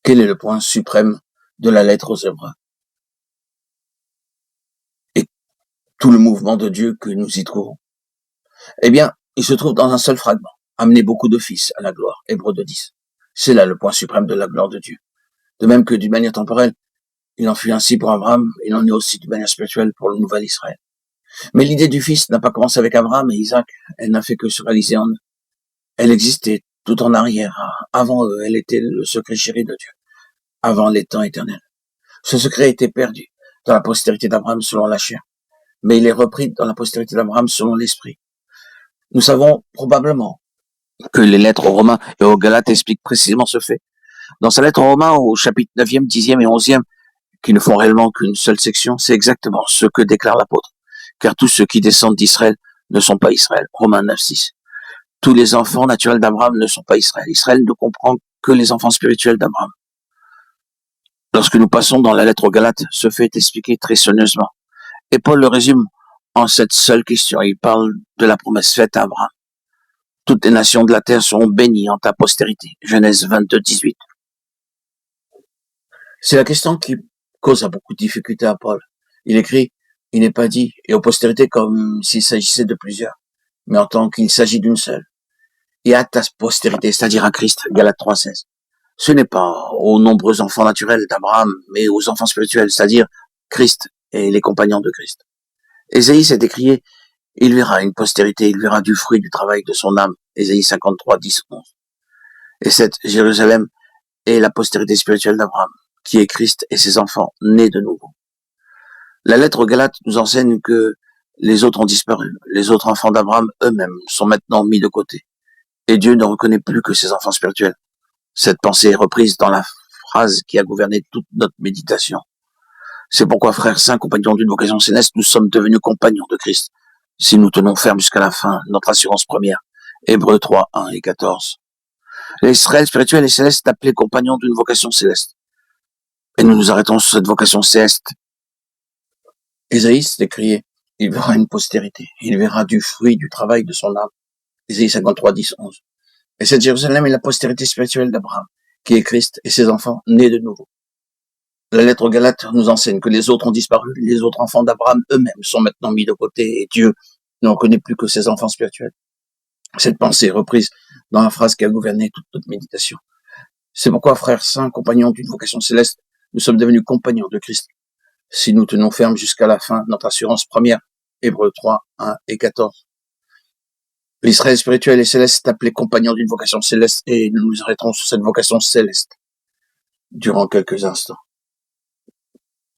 Quel est le point suprême de la lettre aux Hébreux? Et tout le mouvement de Dieu que nous y trouvons. Eh bien, il se trouve dans un seul fragment. Amener beaucoup de fils à la gloire. Hébreux 2:10. C'est là le point suprême de la gloire de Dieu. De même que d'une manière temporelle, il en fut ainsi pour Abraham, il en est aussi d'une manière spirituelle pour le nouvel Israël. Mais l'idée du fils n'a pas commencé avec Abraham et Isaac. Elle n'a fait que se réaliser en eux. Elle existait tout en arrière. Avant eux, elle était le secret chéri de Dieu. Avant les temps éternels. Ce secret a été perdu dans la postérité d'Abraham selon la chair. Mais il est repris dans la postérité d'Abraham selon l'esprit. Nous savons probablement que les lettres aux Romains et aux Galates expliquent précisément ce fait. Dans sa lettre aux Romains, au chapitre 9e, 10e et 11e, qui ne font réellement qu'une seule section, c'est exactement ce que déclare l'apôtre. Car tous ceux qui descendent d'Israël ne sont pas Israël. Romains 9:6. Tous les enfants naturels d'Abraham ne sont pas Israël. Israël ne comprend que les enfants spirituels d'Abraham. Lorsque nous passons dans la lettre aux Galates, ce fait est expliqué très soigneusement. Et Paul le résume en cette seule question. Il parle de la promesse faite à Abraham. Toutes les nations de la terre seront bénies en ta postérité. Genèse 22:18. C'est la question qui cause à beaucoup de difficultés à Paul. Il écrit, il n'est pas dit, et aux postérités comme s'il s'agissait de plusieurs, mais en tant qu'il s'agit d'une seule. Et à ta postérité, c'est-à-dire à Christ, Galates 3:16. Ce n'est pas aux nombreux enfants naturels d'Abraham, mais aux enfants spirituels, c'est-à-dire Christ et les compagnons de Christ. Ésaïe s'est écrié, il verra une postérité, il verra du fruit du travail de son âme. Ésaïe 53:10-11. Et cette Jérusalem est la postérité spirituelle d'Abraham, qui est Christ et ses enfants nés de nouveau. La lettre aux Galates nous enseigne que les autres ont disparu. Les autres enfants d'Abraham eux-mêmes sont maintenant mis de côté. Et Dieu ne reconnaît plus que ses enfants spirituels. Cette pensée est reprise dans la phrase qui a gouverné toute notre méditation. C'est pourquoi, frères saints, compagnons d'une vocation céleste, nous sommes devenus compagnons de Christ. Si nous tenons ferme jusqu'à la fin, notre assurance première. Hébreux 3:1 et 14. L'Israël spirituel et céleste est appelé compagnon d'une vocation céleste. Et nous nous arrêtons sur cette vocation céleste. Ésaïe s'est crié, il verra une postérité, il verra du fruit du travail de son âme. Ésaïe 53:10-11. Et cette Jérusalem est la postérité spirituelle d'Abraham, qui est Christ et ses enfants nés de nouveau. La lettre aux Galates nous enseigne que les autres ont disparu, les autres enfants d'Abraham eux-mêmes sont maintenant mis de côté et Dieu ne reconnaît plus que ses enfants spirituels. Cette pensée est reprise dans la phrase qui a gouverné toute notre méditation. C'est pourquoi, frères saints, compagnons d'une vocation céleste, nous sommes devenus compagnons de Christ. Si nous tenons ferme jusqu'à la fin, notre assurance première, Hébreux 3:1 et 14. L'Israël spirituel et céleste est appelé compagnon d'une vocation céleste et nous nous arrêterons sur cette vocation céleste durant quelques instants.